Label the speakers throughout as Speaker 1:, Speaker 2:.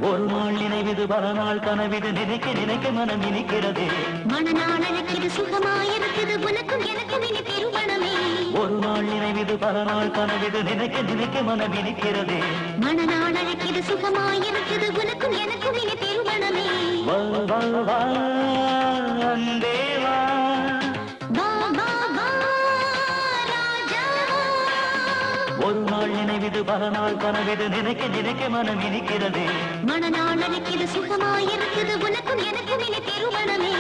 Speaker 1: ஒரு நாள் நினைவிது பல நாள் கனவிது நினைக்க நினைக்க மனம் இனிக்கிறது
Speaker 2: மனநாள் அழைக்கிது சுகமாயிருக்குது உனக்கும் எனக்கும் இனி திருமணமே
Speaker 1: ஒரு நாள் நினைவிது பல நாள் கனவிது நினைக்க நினைக்க மனம் இனிக்கிறது
Speaker 2: மனநாள் அழைக்கிது சுகமாயிருக்குது உனக்கும் எனக்கும் இனி திருமணமே
Speaker 1: வா வா வா அன்பே வா ஒரு நாள் நினைவிது பல நாள் கனவிது நினைக்க நினைக்க மனம் இனிக்கிறது
Speaker 2: மனநாள் அழைக்கிது சுகமாயிருக்குது உனக்கும் எனக்கும் இனி திருமணமே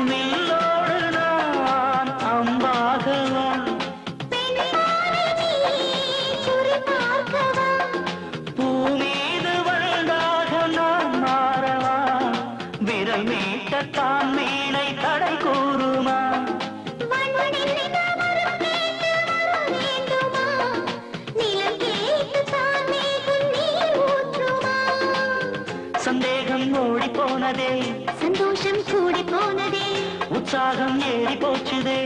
Speaker 1: நில்லோடு நான் அம்பாகவா பூமீது வந்தாக நான் மாறவா விரல் மீட்டத்தான் மீனை தடை கூறுமா சந்தேகம் ஓடி போனதே
Speaker 2: சந்தோஷம் கூடி போனதே
Speaker 1: உற்சாகம் ஏறி போச்சுதே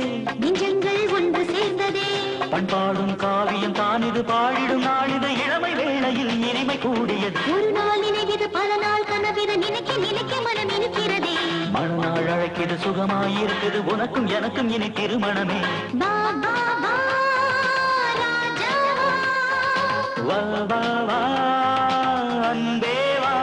Speaker 2: நெஞ்சங்கள் ஒன்று சேர்ந்ததே
Speaker 1: பண்பாடும் காவியம் தான் இது பாடிடும் நாளிது இளமை வேளையில் இனிமை கூடியது
Speaker 2: ஒரு நாள் நினைவிது பல நாள் கனவிது நினைக்க நினைக்க மனம் இனிக்கிறதே
Speaker 1: மறுநாள் அழைக்கிது சுகமாயிருக்குது உனக்கும் எனக்கும் இனி திருமணமே
Speaker 2: வா வா வா ராஜா
Speaker 1: வா வா வா அன்பே வா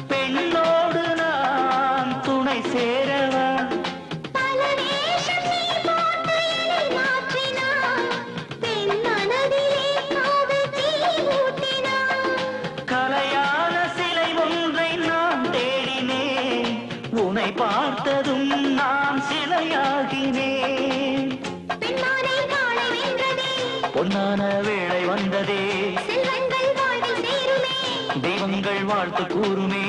Speaker 1: பெண்ணோடு நான் துணை சேரவா கலையான சிலை ஒன்றை நான் தேடினேன் உன்னை பார்த்ததும் நான் சிலையாகினேன் பொன்னான வேளை வந்ததே தெய்வங்கள் வாழ்த்து கூறுமே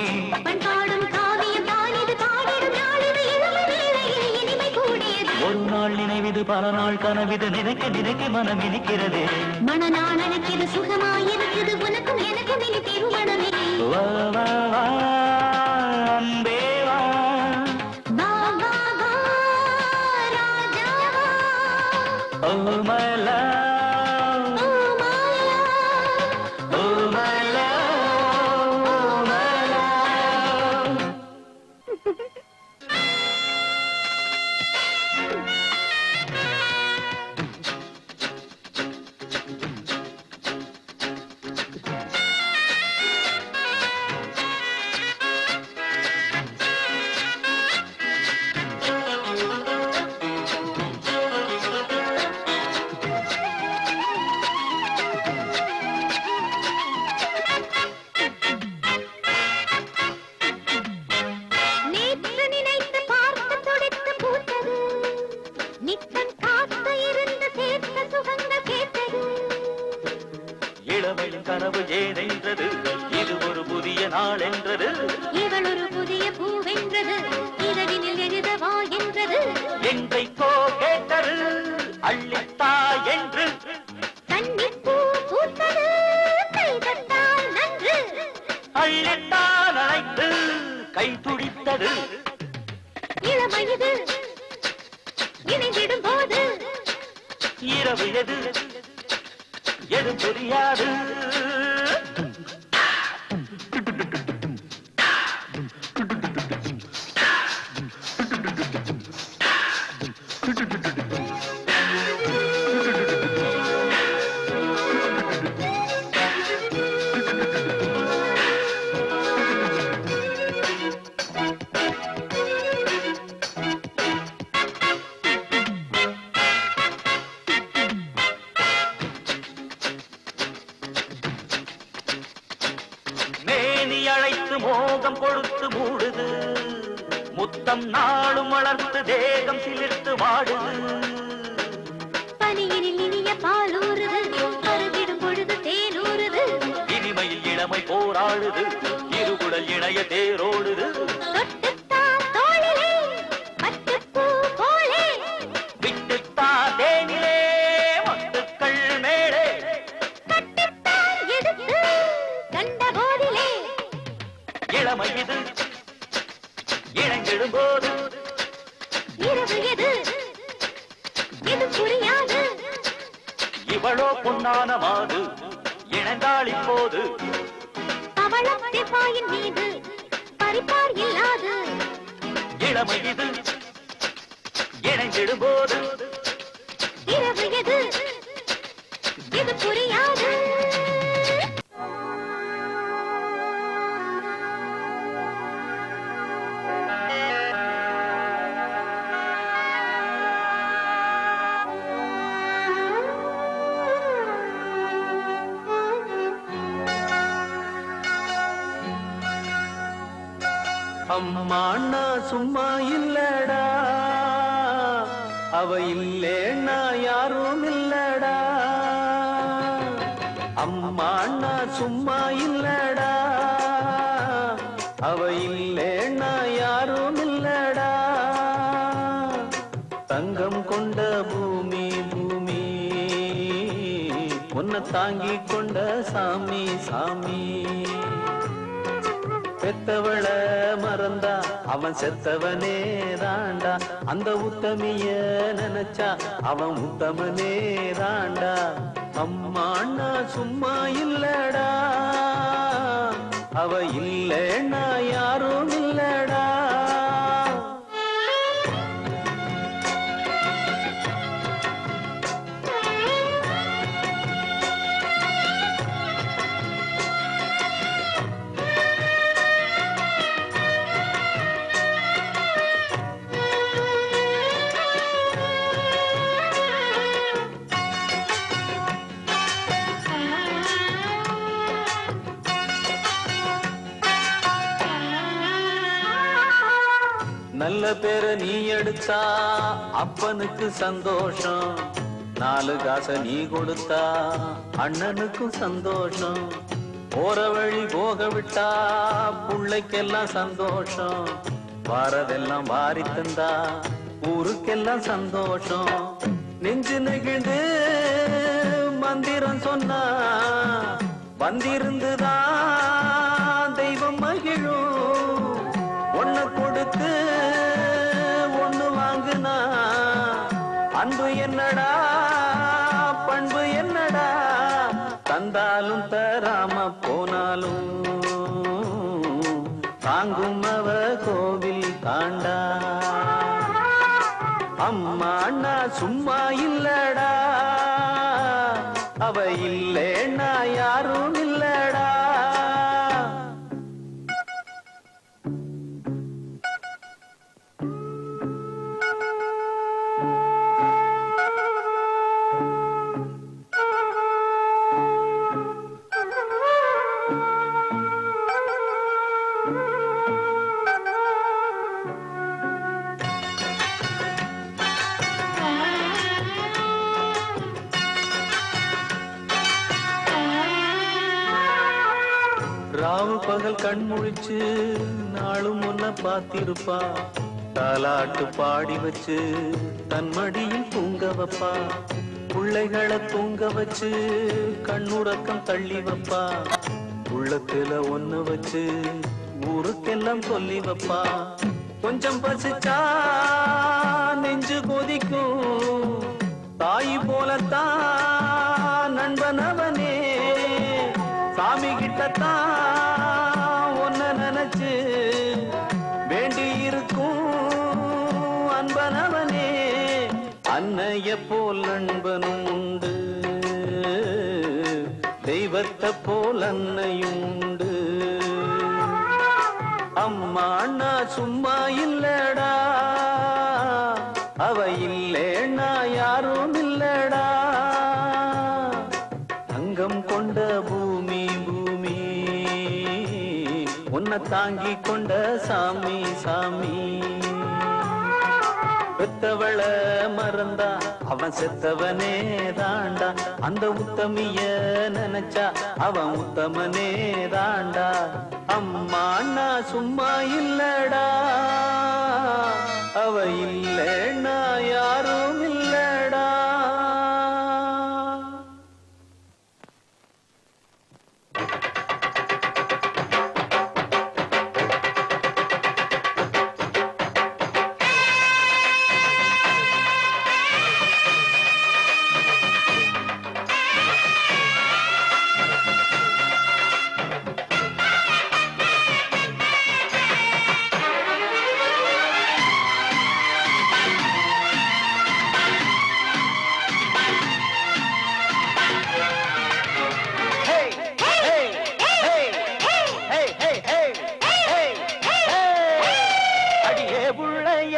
Speaker 1: ஒரு நாள் நினைவிது பல நாள் கனவிது நினைக்க நினைக்க மனம் இனிக்கிறது
Speaker 2: மனநாள் அழைக்கிது சுகமாயிருக்குது உனக்கும் எனக்கும் இனி திருமணமே
Speaker 1: வா வா வா அன்பே வா
Speaker 2: வா வா வா ராஜா
Speaker 1: ஓ my love
Speaker 2: O Maya
Speaker 1: oh my love oh my love
Speaker 2: நேற்று நினைத்து பார்த்து துடித்து பூத்தது நித்தம் காத்து இருந்து சேர்த்த சுகங்கள் கேட்டது
Speaker 1: இளமையின் கனவு ஏதென்றது இது ஒரு புதிய நாள் என்றது
Speaker 2: இவள் ஒரு புதிய பூவென்றது இரவினில் எழுதவா என்றது
Speaker 1: எங்கைக்கோ கேட்டது அள்ளித்தா என்று
Speaker 2: கன்னிப் பூ பூத்தது கை தட்டால் நன்று
Speaker 1: அள்ளித்தான் அழைத்து கை துடித்தது
Speaker 2: இளமையது இணைந்திடும் போது
Speaker 1: இரவு எது எது புரியாது வைத்து மோகம் கொடுத்து மூடுது முத்தம் நாளும் வளர்த்து தேகம் சிலிர்த்து வாடுது
Speaker 2: பனியினில் இனிய பாலூறுது அருகிடும் பொழுது தேனூறுது
Speaker 1: இனிமையில் இளமை போராடுது இருகுடல் இணைய தேரோடுது
Speaker 2: தொட்டுத்தான் தோளிலே பட்டுப்பூ போலே
Speaker 1: விட்டுத்தா தேனிலே மத்துக்கள் மேலே
Speaker 2: கட்டுத்தான் எடுத்து கண்ட போதிலே
Speaker 1: இளமை இது இணைந்திடும் போது
Speaker 2: இரவு எது இது புரியாது
Speaker 1: இவளோ பொன்னான மாது இணைந்தாள் இப்போது
Speaker 2: பவளத்தின் பாயின் மீது பறிப்பார் இல்லாது
Speaker 1: இளமை இது இணைந்திடும் போது
Speaker 2: இரவு எது இது புரியாது
Speaker 3: அம்மாண்ணா சும்மா இல்லடா அவ இல்லேன்னா யாரும் இல்லடா அம்மாண்ணா சும்மா இல்லடா அவ இல்லேன்னா யாரும் இல்லடா தங்கம் கொண்ட பூமி பூமி உன்னை தாங்கி கொண்ட சாமி சாமி பெத்தவள மறந்தா அவன் செத்தவனே தாண்டா அந்த உத்தமிய நினைச்சா அவன் உத்தமனே தாண்டா அம்மா அண்ணா சும்மா இல்லடா அவ இல்லைன்னா யாரும் இல்லடா நல்ல பேர நீ எடுத்தா அப்பனுக்கு சந்தோஷம் நாலு காச நீ கொடுத்தா அண்ணனுக்கும் சந்தோஷம் போற வழி போக விட்டா புள்ளைக்கெல்லாம் சந்தோஷம் வாரதெல்லாம் வாரி தந்தா ஊருக்கெல்லாம் சந்தோஷம் நெஞ்சு நெகிழ்ந்து மந்திரம் சொன்னா வந்திருந்துதான் தெய்வம் மகிழும் ஒண்ணு கொடுத்து ஒண்ணு வாங்குனா அன்பு என்னடா பண்பு என்னடா தந்தாலும் தராம போனாலும் தாங்கும் அவ கோவில் தாண்டா அம்மா அண்ணா சும்மா இல்லடா அவ இல்லேன்னா யாரும் இல்லடா ராவு பகல் கண் முழிச்சு நாளும் முன்ன பார்த்திருப்பா தாலாட்டு பாடி வச்சு தன் மடியில் தூங்க வைப்பா பிள்ளைகளை தூங்க வச்சு கண்ணுறக்கம் தள்ளி வைப்பா உள்ளத்துல ஒண்ணு வச்சு ஊருக்கெல்லாம் சொல்லி வைப்பா கொஞ்சம் பசிச்சா நெஞ்சு கொதிக்கும் தாய் போலத்தான் நண்பனவனே சாமி கிட்டத்தான் ஒன்ன நினைச்சு வேண்டி இருக்கும் அன்பனவனே அன்னைய போல் நண்பனும் உண்டு தெய்வத்தை போல் அன்னையும் உண்டு அம்மா அண்ணா சும்மா இல்லடா அவ இல்லேன்னா யாரும் இல்லடா தங்கம் கொண்ட பூமி பூமி உன்னை உன்னை தாங்கி கொண்ட சாமி சாமி. பெத்தவள மறந்தா அவன் செத்தவனே தாண்டா, அந்த உத்தமிய நினைச்சா அவன் உத்தமனே தாண்டா. அம்மா அண்ணா சும்மா இல்லடா, அவ இல்லைன்னா யாரும் இல்லடா.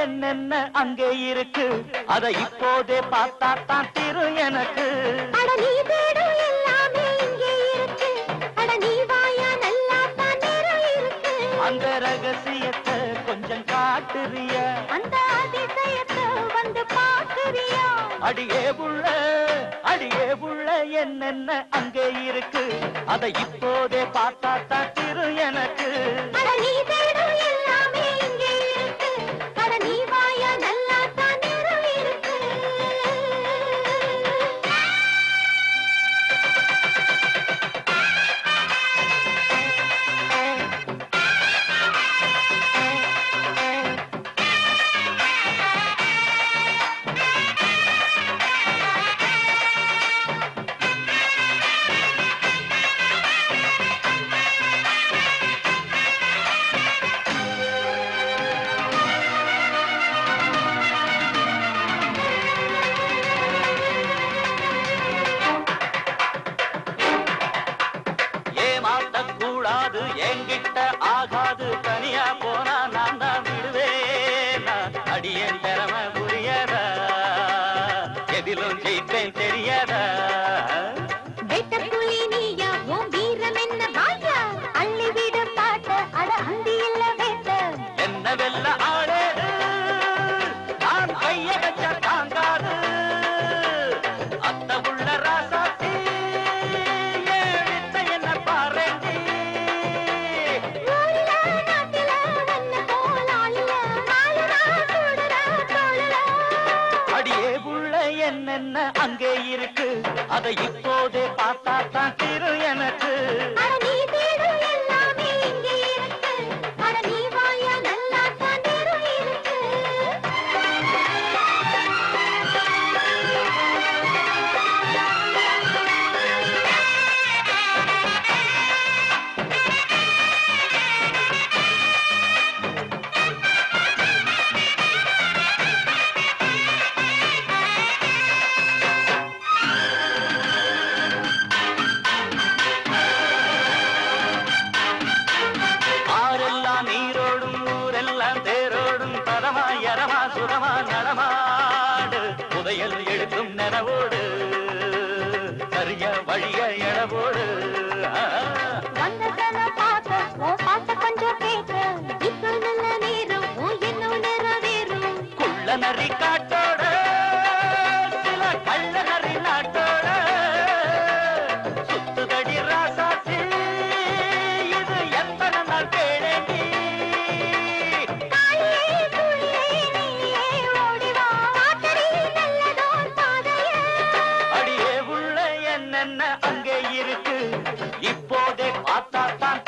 Speaker 1: என்னென்ன அங்கே இருக்கு, அதை இப்போதே பார்த்தா தான் திரு எனக்கு.
Speaker 2: அட நீ தேடும் எல்லாமே இங்கே இருக்கு, அட நீ வாயா நல்லா தான் நேரம் இருக்கு.
Speaker 1: அந்த ரகசியத்தை கொஞ்சம் காட்டுறிய,
Speaker 2: அந்த அதிசயத்தை வந்து பாக்குறியா?
Speaker 1: அடியே புள்ள என்னென்ன அங்கே இருக்கு, அதை இப்போதே பார்த்தா தான் திரு எனக்கு.
Speaker 2: அட நீ தேடும் எல்லாமே இங்கே இருக்கு, அட நீ வாயா நல்லா தான் நேரம் இருக்கு.
Speaker 1: ஏமாட்டக்கூடாது, என்கிட்ட ஆகாது, தனியா போனா நான் தான் விடுவேன். அடியேன் திறமை புரியதா, எதிலும் ஜெயிப்பேன் தெரியாதா?
Speaker 2: வெட்டப்புலி நீயா, உன் வீரம் என்ன பாயா? அள்ளி விடு பாட்ட, அட அந்தி இல்ல வேட்ட.
Speaker 1: என்ன வெல்ல ஆளேது, நான் கைய வச்ச தாங்காது. அத்த உள்ள ராசாத்தி ஏழித்த என்ன பாருங்க.
Speaker 2: ஊரில நாட்டில வண்ண போல் ஆளில, நாளுனா கூடுற தோளுல.
Speaker 1: அடியே புள்ள என்னென்ன அங்கே இருக்கு, அதை இப்போதே பார்த்தா தான் திரு எனக்கு.
Speaker 2: அட நீ தேடும் எல்லாமே இங்கே இருக்கு, அட நீ வாயா நல்லா தான் நேரம் இருக்கு.
Speaker 1: ஆரெல்லாம் நீரோடும், ஊரெல்லாம் தேரோடும், பதமா எரமா சுகமா நடமாடு. புதையல் எடுக்கும் நனவோடு, சரிய வழிய எடவோடு.
Speaker 2: வந்ததன பார்க்க, உன் பாட்ட கொஞ்சம் கேட்க, இப்போ நல்ல நேரம், உன் எண்ணம் நிறைவேறும்.
Speaker 1: குள்ள நரி காட்டோட, சில கள்ள நரி நாட்டோட, சுத்துதடி ராசாத்தி, இது எத்தனை நாள் கேளேண்டி.
Speaker 2: தாயே புள்ளியே நீயே ஓடி வா, காட்டடி நல்லதோர் பாதையே.
Speaker 1: அடியே உள்ள என்னென்ன அங்கே இருக்கு, இப்போதே பார்த்தா தான்